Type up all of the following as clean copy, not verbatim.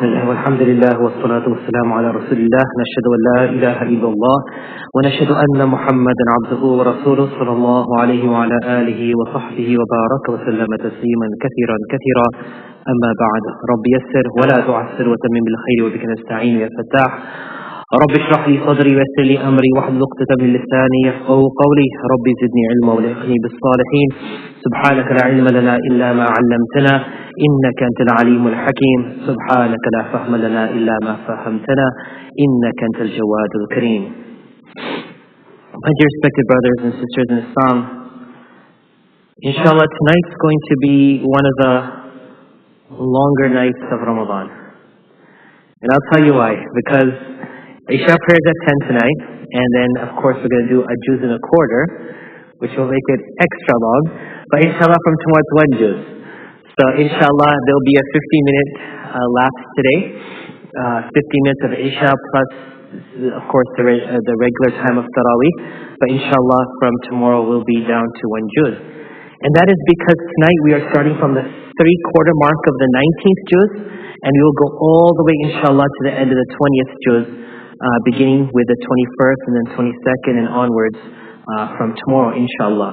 بسم الله والحمد لله والصلاة والسلام على رسول الله نشهد أن لا إله إلا الله ونشهد أن محمدا عبده ورسوله صلى الله عليه وعلى آله وصحبه وبارك وسلم تسليما كثيرا كثيرا أما بعد رب يسر ولا تعسر وتمم بالخير وبك نستعين يا فتاح رب اشرح لي صدري ويسر لي أمري واحلل عقدة من لساني يفقهوا قولي رب زدني علما والحقني بالصالحين سبحانك لا علم لنا إلا ما علمتنا إنك أنت العليم الحكيم سبحانك لا فهم لنا إلا ما فهمتنا إنك أنت الجواد الكريم. My dear respected brothers and sisters in Islam, inshallah tonight's going to be one of the longer nights of Ramadan. And I'll tell you why. Because Isha prayer is at 10 tonight, and then of course we're going to do a juz and a quarter, which will make it extra long. But inshallah from tomorrow it's one juz. So inshallah there'll be a 50-minute lapse today, 50 minutes of Isha plus of course the regular time of Taraweeh. But inshallah from tomorrow we'll be down to one juz. And that is because tonight we are starting from the 3/4 mark of the 19th juz, and we will go all the way inshallah to the end of the 20th juz, beginning with the 21st and then 22nd and onwards from tomorrow inshallah.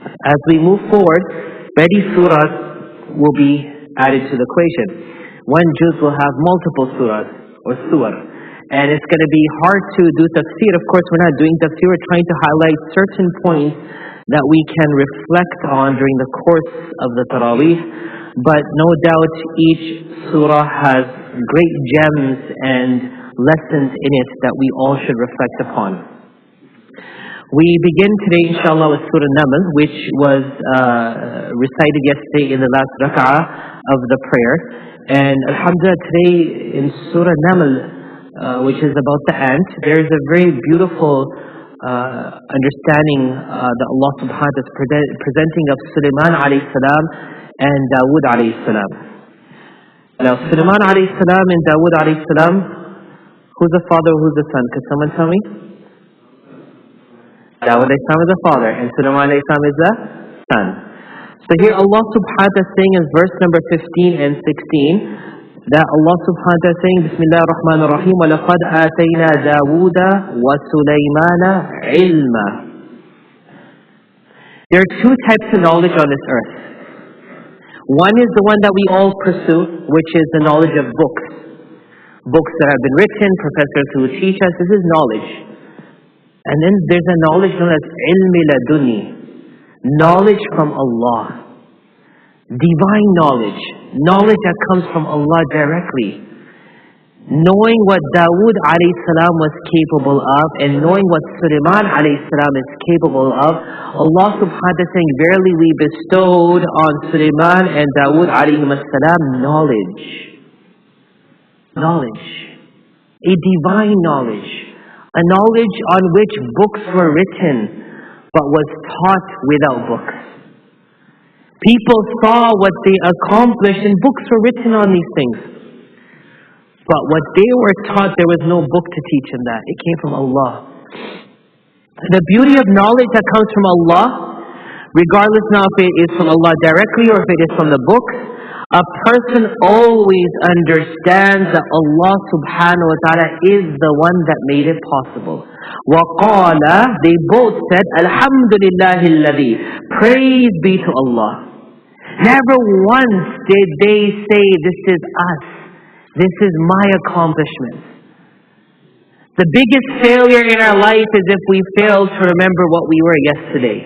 As we move forward, many surahs will be added to the equation. One juz will have multiple surahs or surah, and it's going to be hard to do tafsir. Of course we're not doing tafsir, we're trying to highlight certain points that we can reflect on during the course of the Taraweeh. But no doubt each surah has great gems and lessons in it that we all should reflect upon. We begin today inshallah with Surah Naml, which was recited yesterday in the last rak'ah of the prayer. And alhamdulillah today in Surah Naml, which is about the ant, there is a very beautiful understanding that Allah subhanahu wa ta'ala is presenting of Sulaiman alayhi salam and Dawood alayhi salam. Now Sulaiman alayhi salam and Dawood alayhi salam, who's the father, who's the son? Could someone tell me? Dawood alayhi salam is the father and Sulaiman alayhi salam is the son. So here Allah subhanahu wa ta'ala is saying in verse number 15 and 16 that Allah subhanahu wa ta'ala is saying Bismillah ar-Rahman ar-Rahim وَلَقَدْ آتَيْنَا دَاوُودَ وَسُلَيْمَانَ عِلْمًا. There are two types of knowledge on this earth. One is the one that we all pursue, which is the knowledge of books. Books that have been written, professors who teach us, this is knowledge. And then there's a knowledge known as ilmi laduni, knowledge from Allah. Divine knowledge, knowledge that comes from Allah directly. Knowing what Dawood alayhi salam was capable of and knowing what Sulaiman alayhi salam is capable of, Allah subhanahu wa ta'ala is saying, verily we bestowed on Sulaiman and Dawood alayhi salam knowledge. Knowledge. A divine knowledge. A knowledge on which books were written but was taught without books. People saw what they accomplished and books were written on these things. But what they were taught, there was no book to teach them that. It came from Allah. The beauty of knowledge that comes from Allah, regardless now if it is from Allah directly or if it is from the books, a person always understands that Allah subhanahu wa ta'ala is the one that made it possible. وَقَالَ, they both said, Alhamdulillahi alladhi, praise be to Allah. Never once did they say, this is us, this is my accomplishment. The biggest failure in our life is if we fail to remember what we were yesterday.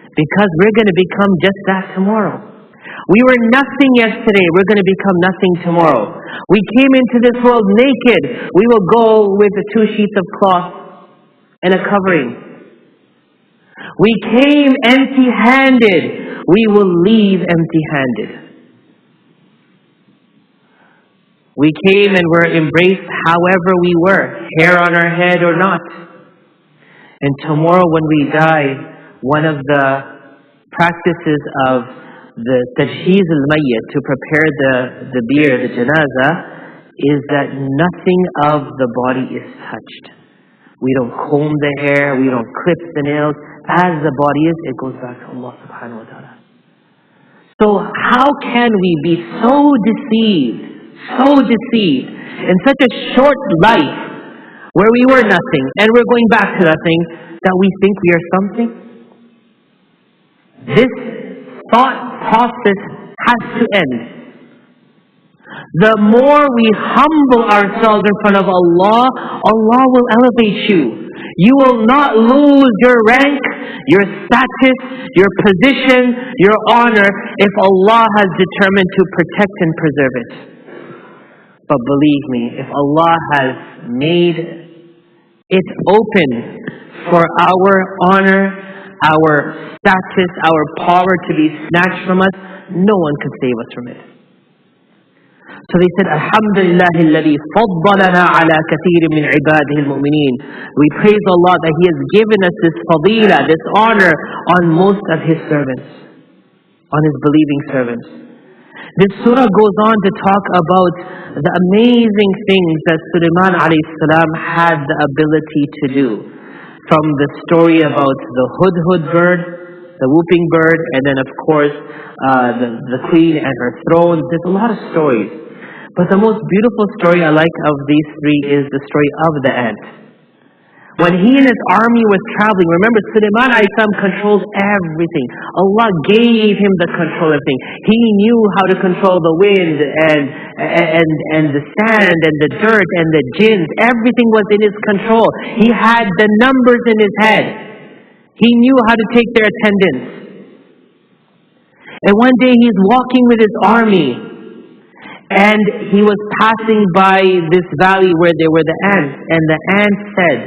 Because we're going to become just that tomorrow. We were nothing yesterday, we're going to become nothing tomorrow. We came into this world naked, we will go with the 2 sheets of cloth and a covering. We came empty-handed, we will leave empty-handed. We came and were embraced however we were, hair on our head or not. And tomorrow when we die, one of the practices of the tajheez al-mayyit, to prepare the bier, the janazah, is that nothing of the body is touched. We don't comb the hair, we don't clip the nails. As the body is, it goes back to Allah subhanahu wa ta'ala. So how can we be so deceived, So deceived in such a short life where we were nothing and we're going back to nothing that we think we are something. This thought process has to end. The more we humble ourselves in front of Allah, Allah will elevate you. You will not lose your rank, your status, your position, your honor if Allah has determined to protect and preserve it. But believe me, if Allah has made it open for our honor, our status, our power to be snatched from us, no one could save us from it. So they said, Alhamdulillah alladhi faddalana ala kathirin min ibadihi al-mu'mineen. We praise Allah that He has given us this fadila, this honor on most of His servants, on His believing servants. This surah goes on to talk about the amazing things that Sulaiman alayhi salam had the ability to do. From the story about the hudhud bird, the whooping bird, and then of course the queen and her throne. There's a lot of stories. But the most beautiful story I like of these three is the story of the ant. When he and his army was traveling, remember Sulaiman alayhi salam controlled everything. Allah gave him the control of everything. He knew how to control the wind and the sand and the dirt and the jinns. Everything was in his control. He had the numbers in his head. He knew how to take their attendance. And one day he's walking with his army. And he was passing by this valley where there were the ants. And the ant said,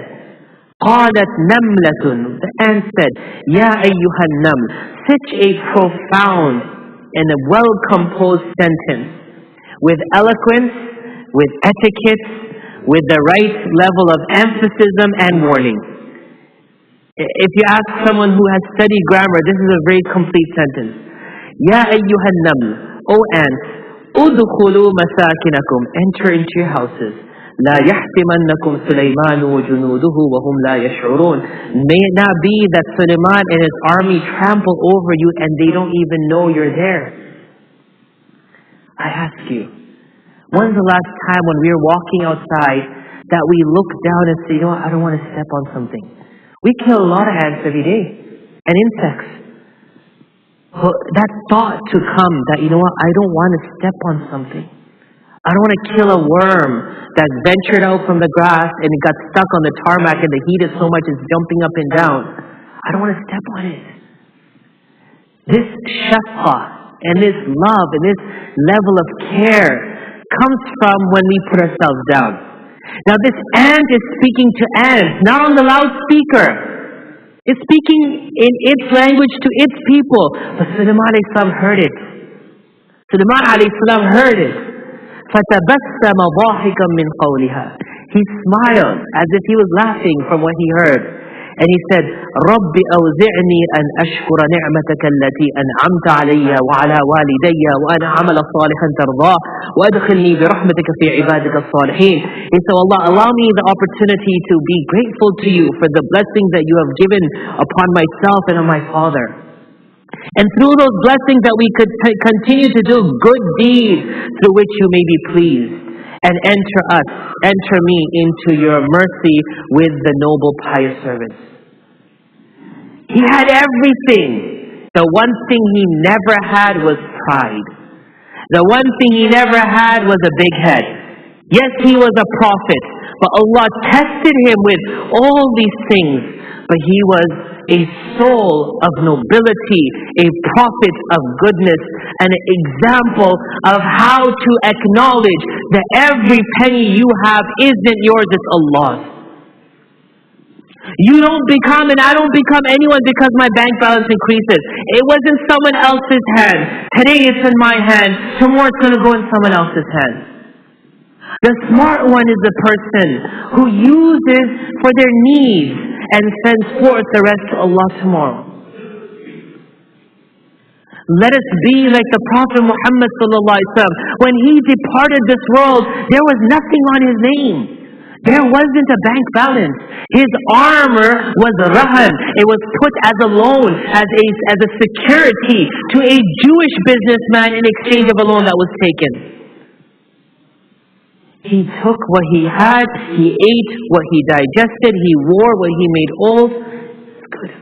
قالت نملة. The ant said, يا أيها النمل. Such a profound and a well-composed sentence, with eloquence, with etiquette, with the right level of emphasis and warning. If you ask someone who has studied grammar, this is a very complete sentence. يا أيها النمل. O ants, ادخلوا مساكنكم. Enter into your houses. لا يحتمنكم سليمان وجنوده وهم لا يشعرون. May it not be that Sulaiman and his army trample over you and they don't even know you're there. I ask you, when's the last time when we were walking outside that we look down and say, you know what, I don't want to step on something? We kill a lot of ants every day and insects. But that thought to come that, you know what, I don't want to step on something. I don't want to kill a worm that ventured out from the grass and it got stuck on the tarmac and the heat is so much it's jumping up and down. I don't want to step on it. This shafqa and this love and this level of care comes from when we put ourselves down. Now this ant is speaking to ants, not on the loudspeaker. It's speaking in its language to its people. But Sulaiman alayhi salam heard it. Sulaiman alayhi salam heard it. فَتَبَسَّمَ ضَاحِكًا مِنْ قَوْلِهَا. He smiled as if he was laughing from what he heard. And he said, رَبِّ أَوْزِعْنِي أَنْ أَشْكُرَ نِعْمَتَكَ الَّتِي أَنْعَمْتَ عَلَيَّ وَعَلَى وَالِدَيَّ وَأَنْ عَمَلَ صَالِحًا تَرْضَاهُ وَأَدْخِلْنِي بِرَحْمَتِكَ فِي عِبَادِكَ الصَّالِحِينَ. He said, Allah, allow me the opportunity to be grateful to you for the blessings that you have given upon myself and on my father. And through those blessings that we could continue to do good deeds through which you may be pleased. And enter me into your mercy with the noble pious servants. He had everything. The one thing he never had was pride. The one thing he never had was a big head. Yes, he was a prophet, but Allah tested him with all these things. But he was a soul of nobility, a prophet of goodness, and an example of how to acknowledge that every penny you have isn't yours, it's Allah's. You don't become and I don't become anyone because my bank balance increases. It was in someone else's hand. Today it's in my hand. Tomorrow it's going to go in someone else's hand. The smart one is the person who uses for their needs and sends forth the rest to Allah tomorrow. Let us be like the Prophet Muhammad sallallahu alaihi wasallam. When he departed this world, there was nothing on his name. There wasn't a bank balance. His armor was rahan. It was put as a loan, as a security to a Jewish businessman in exchange of a loan that was taken. He took what he had, he ate what he digested, he wore what he made old. It's good.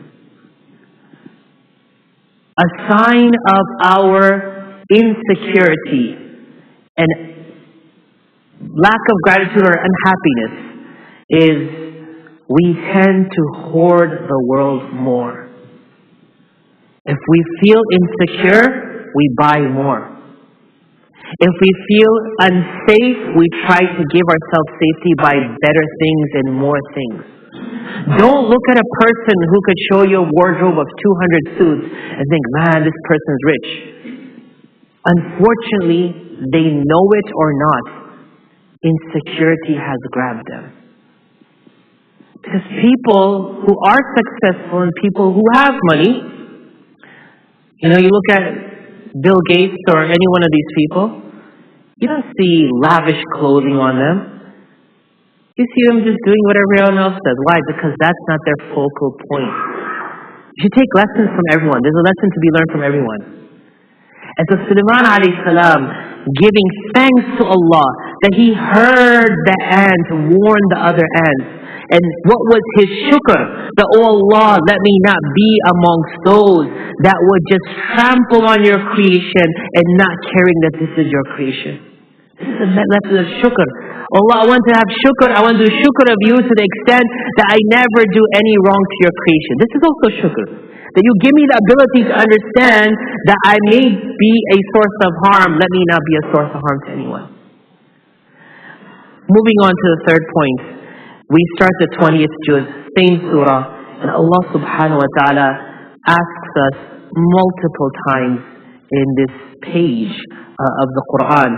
A sign of our insecurity and lack of gratitude or unhappiness is we tend to hoard the world more. If we feel insecure, we buy more. If we feel unsafe, we try to give ourselves safety by better things and more things. Don't look at a person who could show you a wardrobe of 200 suits and think, man, this person's rich. Unfortunately, they know it or not, insecurity has grabbed them. Because people who are successful and people who have money, you look at Bill Gates or any one of these people, you don't see lavish clothing on them. You see them just doing what everyone else does. Why? Because that's not their focal point. You should take lessons from everyone. There's a lesson to be learned from everyone. And so Sulaiman alayhi salam giving thanks to Allah that he heard the ant warn the other ants. And what was his shukr? That, oh Allah, let me not be amongst those that would just trample on your creation and not caring that this is your creation. This is a lesson of shukr. Allah, I want to have shukr. I want to do shukr of you to the extent that I never do any wrong to your creation. This is also shukr. That you give me the ability to understand that I may be a source of harm. Let me not be a source of harm to anyone. Moving on to the third point. We start the 20th juz, same surah, and Allah subhanahu wa ta'ala asks us multiple times in this page of the Quran,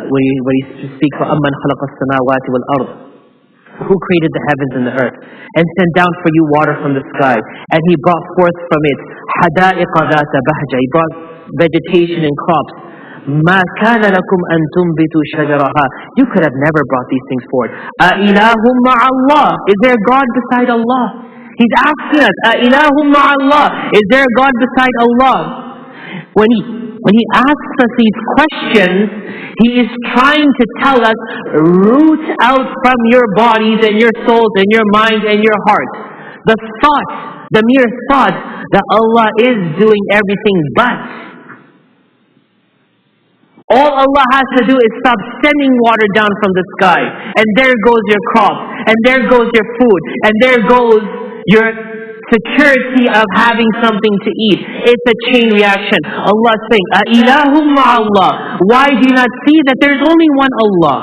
where He speaks for أَمَّنْ خَلَقَ السَّمَاوَاتِ وَالْأَرْضِ, who created the heavens and the earth, and sent down for you water from the sky, and He brought forth from it حَدَائِقَ ذَاتَ بَهْجَةٍ, He brought vegetation and crops. مَا كَانَ لَكُمْ أَن تُنْبِتُوا شَجَرَهَا, you could have never brought these things forward. أَإِلَهٌ مَعَ اللَّهِ, is there God beside Allah? He's asking us, أَإِلَهٌ مَعَ اللَّهِ, is there a God beside Allah? When he asks us these questions, he is trying to tell us, root out from your bodies and your souls and your minds and your hearts the thought, the mere thought that Allah is doing everything but. All Allah has to do is stop sending water down from the sky, and there goes your crops, and there goes your food, and there goes your security of having something to eat. It's a chain reaction. Allah is saying, "Ilahum ma'allah." Why do you not see that there's only one Allah?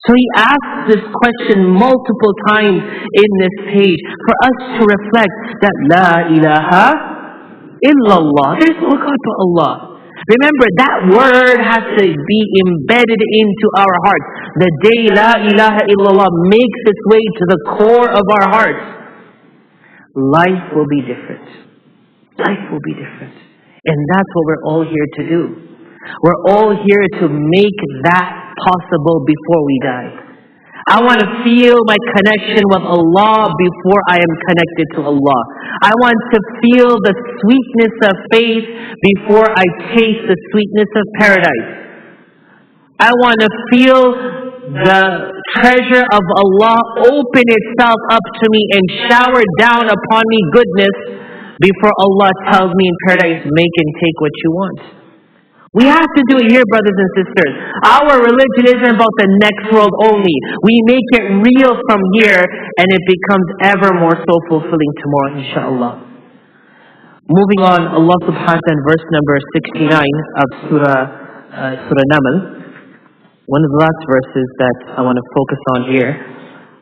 So He asks this question multiple times in this page for us to reflect that La ilaha illallah. There's no God but Allah. Remember, that word has to be embedded into our hearts. The day La ilaha illallah makes its way to the core of our hearts, life will be different. Life will be different. And that's what we're all here to do. We're all here to make that possible before we die. I want to feel my connection with Allah before I am connected to Allah. I want to feel the sweetness of faith before I taste the sweetness of paradise. I want to feel the treasure of Allah open itself up to me and shower down upon me goodness before Allah tells me in paradise, make and take what you want. We have to do it here, brothers and sisters. Our religion isn't about the next world only. We make it real from here, and it becomes ever more so fulfilling tomorrow, inshallah. Moving on, Allah subhanahu wa ta'ala in verse number 69 of Surah Naml, one of the last verses that I want to focus on here,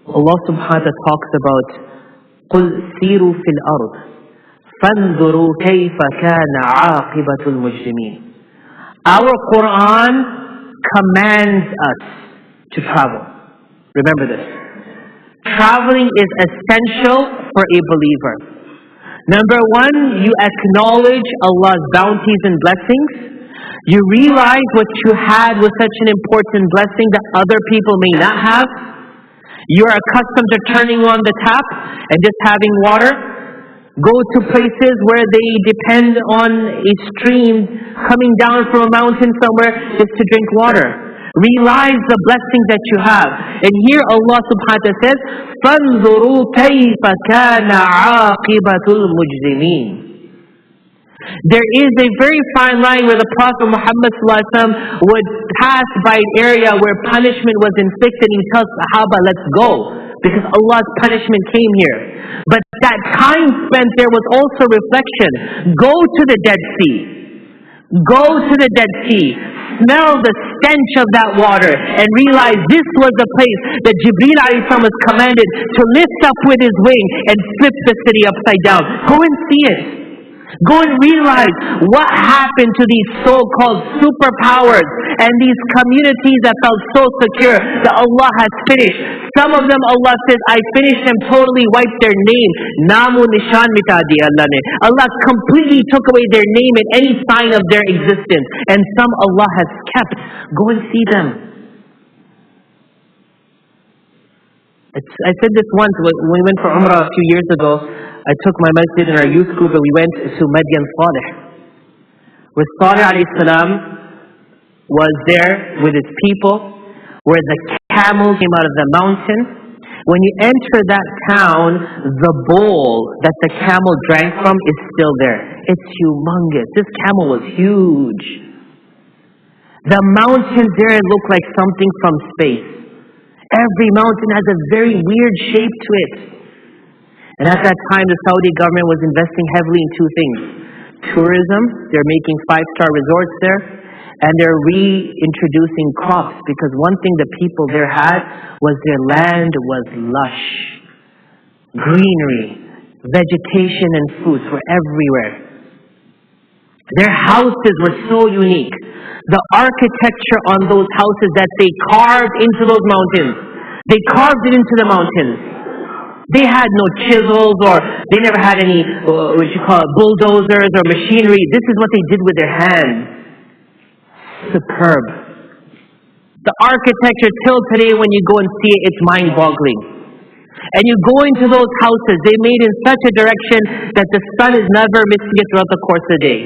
Allah subhanahu wa ta'ala talks about قُلْ سِيرُوا فِي الْأَرْضِ فَانْظُرُوا كَيْفَ كَانَ عَاقِبَةُ الْمُجْرِمِينَ. Our Quran commands us to travel. Remember this. Traveling is essential for a believer. Number one, you acknowledge Allah's bounties and blessings. You realize what you had was such an important blessing that other people may not have. You are accustomed to turning on the tap and just having water. Go to places where they depend on a stream coming down from a mountain somewhere just to drink water. Realize the blessings that you have. And here Allah subhanahu wa ta'ala says, فَانْظُرُوا كَيْفَ كَانَ عَاقِبَةُ الْمُجْرِمِينَ. There is a very fine line where the Prophet Muhammad ﷺ would pass by an area where punishment was inflicted and he tells Sahaba, let's go, because Allah's punishment came here. But that time spent there was also reflection. Go to the Dead Sea. Go to the Dead Sea. Smell the stench of that water and realize this was the place that Jibreel alayhi salam was commanded to lift up with his wing and flip the city upside down. Go and see it. Go and realize what happened to these so-called superpowers and these communities that felt so secure that Allah has finished. Some of them, Allah says, I finished them, totally wiped their name. Namu nishan mita diya Allah ne. Allah completely took away their name and any sign of their existence. And some Allah has kept. Go and see them. I said this once when we went for Umrah a few years ago. I took my masjid in our youth group and we went to Madian Salih, where Salih alayhi salam was there with his people, where the camel came out of the mountain. When you enter that town, the bowl that the camel drank from is still there. It's humongous. This camel was huge. The mountains there look like something from space. Every mountain has a very weird shape to it. And at that time, the Saudi government was investing heavily in two things. Tourism, they're making 5-star resorts there, and they're reintroducing crops, because one thing the people there had was their land was lush. Greenery, vegetation and fruits were everywhere. Their houses were so unique. The architecture on those houses that they carved into those mountains, they carved it into the mountains. They had no chisels, or they never had any, bulldozers or machinery. This is what they did with their hands. Superb. The architecture till today, when you go and see it, it's mind-boggling. And you go into those houses, they made in such a direction that the sun is never missing it throughout the course of the day.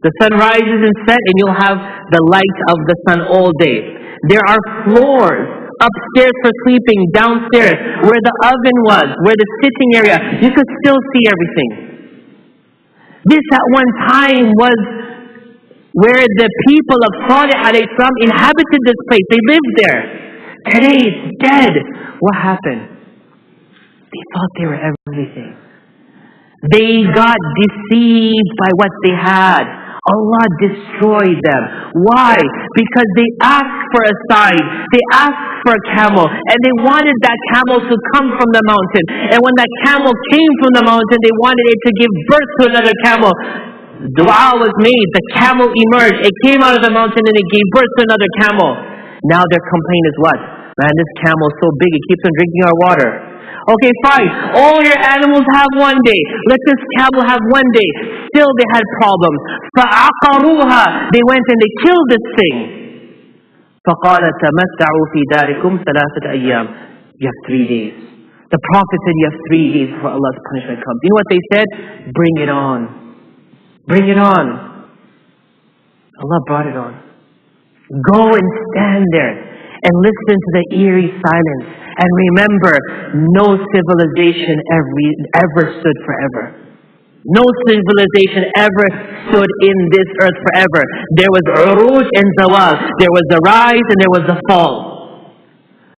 The sun rises and sets, and you'll have the light of the sun all day. There are floors upstairs for sleeping, downstairs, where the oven was, where the sitting area, you could still see everything. This at one time was where the people of Salih alayhi salam inhabited this place. They lived there. Today it's dead. What happened? They thought they were everything. They got deceived by what they had. Allah destroyed them. Why? Because they asked for a sign. They asked for a camel. And they wanted that camel to come from the mountain. And when that camel came from the mountain, they wanted it to give birth to another camel. Dua was made. The camel emerged. It came out of the mountain and it gave birth to another camel. Now their complaint is what? Man, this camel is so big, it keeps on drinking our water. Okay, fine. All your animals have one day. Let this camel have one day. Still they had problems. فَعَقَرُوهَا. They went and they killed this thing. فَقَالَ تَمَتَّعُوا فِي دَارِكُمْ ثَلَاثَةَ أَيَّامٍ. You have 3 days. The Prophet said you have 3 days before Allah's punishment comes. You know what they said? Bring it on. Bring it on. Allah brought it on. Go and stand there and listen to the eerie silence. And remember, no civilization ever stood forever. No civilization ever stood in this earth forever. There was uruj and zawal. There was the rise and there was the fall.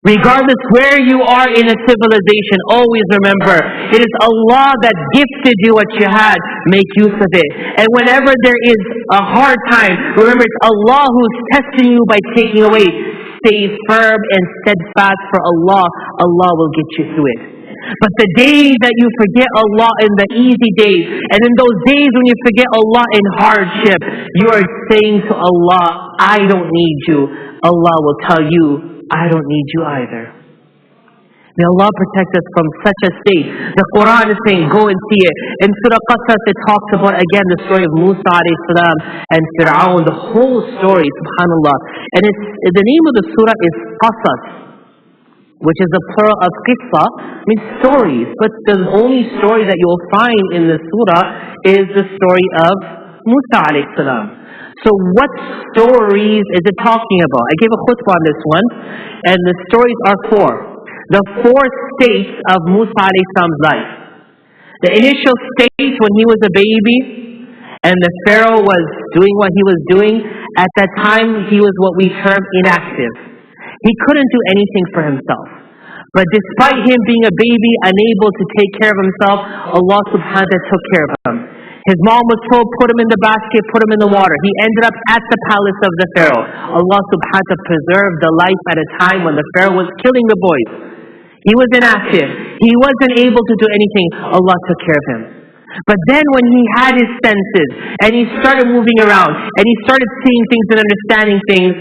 Regardless where you are in a civilization, always remember, it is Allah that gifted you what you had. Make use of it. And whenever there is a hard time, remember it's Allah who's testing you by taking away. Stay firm and steadfast for Allah. Allah will get you through it. But the day that you forget Allah in the easy days, and in those days when you forget Allah in hardship, you are saying to Allah, I don't need you. Allah will tell you, I don't need you either. May Allah protect us from such a state. The Quran is saying, go and see it. In Surah Qasas, it talks about, again, the story of Musa alayhi salam and Fir'aun, the whole story, subhanAllah. And the name of the surah is Qasas, which is the plural of qissa, means stories. But the only story that you will find in the surah is the story of Musa alayhi salam. So what stories is it talking about? I gave a khutbah on this one, and the stories are four. The four states of Musa alayhi salam's life. The initial state when he was a baby, and the Pharaoh was doing what he was doing. At that time, he was what we term inactive. He couldn't do anything for himself. But despite him being a baby, unable to take care of himself, Allah subhanahu wa ta'ala took care of him. His mom was told, put him in the basket, put him in the water. He ended up at the palace of the Pharaoh. Allah subhanahu wa ta'ala preserved the life at a time when the Pharaoh was killing the boys. He was inactive. He wasn't able to do anything. Allah took care of him. But then when he had his senses, and he started moving around, and he started seeing things and understanding things,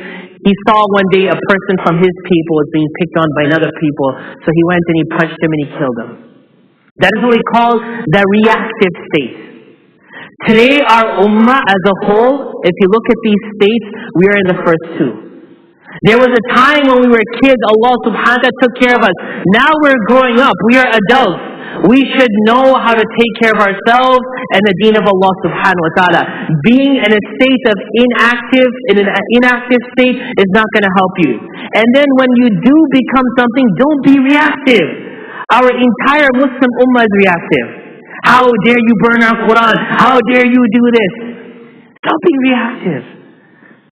he saw one day a person from his people was being picked on by another people. So he went and he punched him and he killed him. That is what we call the reactive state. Today our ummah as a whole, if you look at these states, we are in the first two. There was a time when we were kids, Allah subhanahu wa ta'ala took care of us. Now we're growing up, we are adults. We should know how to take care of ourselves and the deen of Allah subhanahu wa ta'ala. Being in a state of in an inactive state is not going to help you. And then when you do become something, don't be reactive. Our entire Muslim ummah is reactive. How dare you burn our Quran? How dare you do this? Stop being reactive.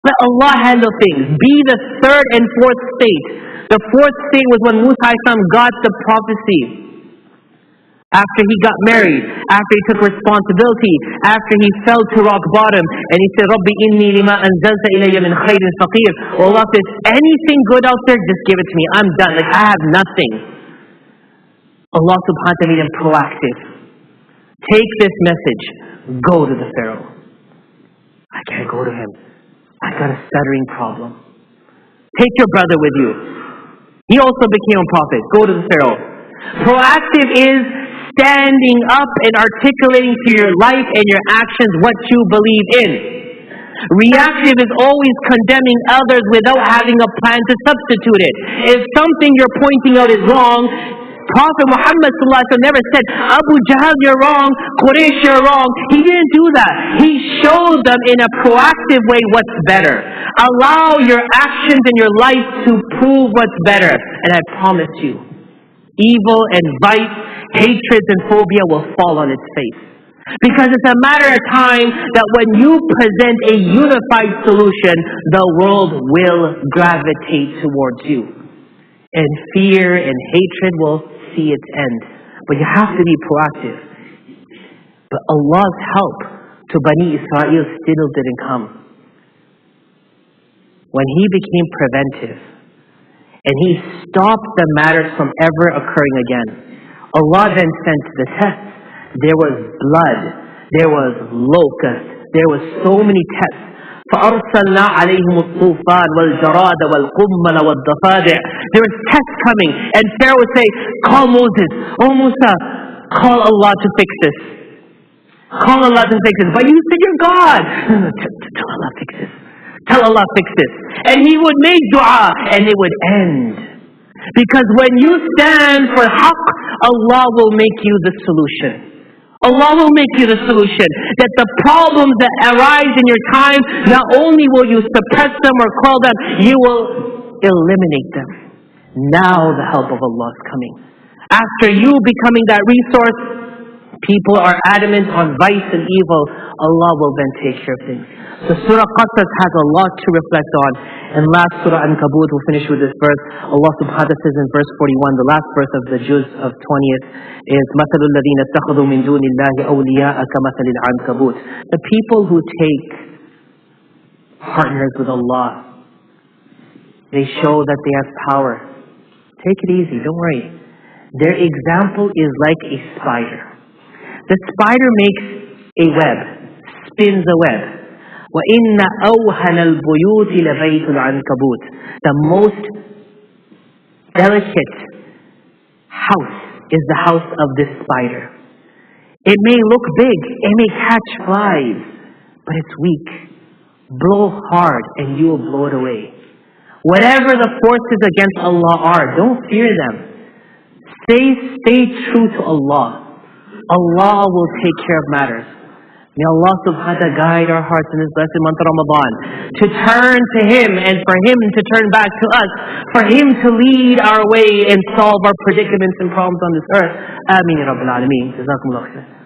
Let Allah handle things. Be the third and fourth state. The fourth state was when Musa got the prophecy. After he got married, after he took responsibility, after he fell to rock bottom, and he said, Rabbi inni lima anzalta ilayya min khairin faqir. Well, Allah says, anything good out there, just give it to me. I'm done. Like, I have nothing. Allah subhanahu wa ta'ala made him proactive. Take this message. Go to the Pharaoh. I can't go to him. I got a stuttering problem. Take your brother with you. He also became a prophet. Go to the Pharaoh. Proactive is standing up and articulating to your life and your actions what you believe in. Reactive is always condemning others without having a plan to substitute it. If something you're pointing out is wrong, Prophet Muhammad never said, Abu Jahl, you're wrong, Quraysh, you're wrong. He didn't do that. He showed them in a proactive way what's better. Allow your actions and your life to prove what's better. And I promise you, evil and vice, hatreds and phobia will fall on its face. Because it's a matter of time that when you present a unified solution, the world will gravitate towards you. And fear and hatred will see its end. But you have to be proactive. But Allah's help to Bani Israel still didn't come. When He became preventive, and He stopped the matters from ever occurring again, Allah then sent the tests. There was blood, there was locusts, there was so many tests. فَأَرْسَلْنَا عَلَيْهِمُ الطُّوفَانَ وَالْجَرَادَ وَالْقُمَّلَ وَالضَّفَادِعَ. There was tests coming, and Pharaoh would say, call Moses, oh Musa, call Allah to fix this. Call Allah to fix this. But you said you're God. No, tell Allah fix this. Tell Allah fix this. And he would make dua, and it would end. Because when you stand for haqq, Allah will make you the solution. Allah will make you the solution. That the problems that arise in your time, not only will you suppress them or quell them, you will eliminate them. Now the help of Allah is coming. After you becoming that resource, people are adamant on vice and evil, Allah will then take care of things. So Surah Qasas has a lot to reflect on. And last Surah Ankabut, we'll finish with this verse. Allah subhanahu wa ta'ala says in verse 41, the last verse of the juz of 20th is مَثَلُ الَّذِينَ اتَّخَذُوا مِن دُونِ اللَّهِ أَوْلِيَاءَ كَمَثَلِ الْعَنكَبُوتِ. The people who take partners with Allah, they show that they have power. Take it easy, don't worry. Their example is like a spider. The spider makes a web, spins a web. وَإِنَّ أَوْهَنَ الْبُيُوتِ لَبَيْتُ الْعَنْكَبُوتِ. The most delicate house is the house of this spider. It may look big, it may catch flies, but it's weak. Blow hard and you will blow it away. Whatever the forces against Allah are, don't fear them. Stay true to Allah. Allah will take care of matters. May Allah subhanahu wa ta'ala guide our hearts in this blessed month of Ramadan to turn to Him and for Him to turn back to us, for Him to lead our way and solve our predicaments and problems on this earth. Ameen ya Rabbil Alameen. Jazakumullah khair.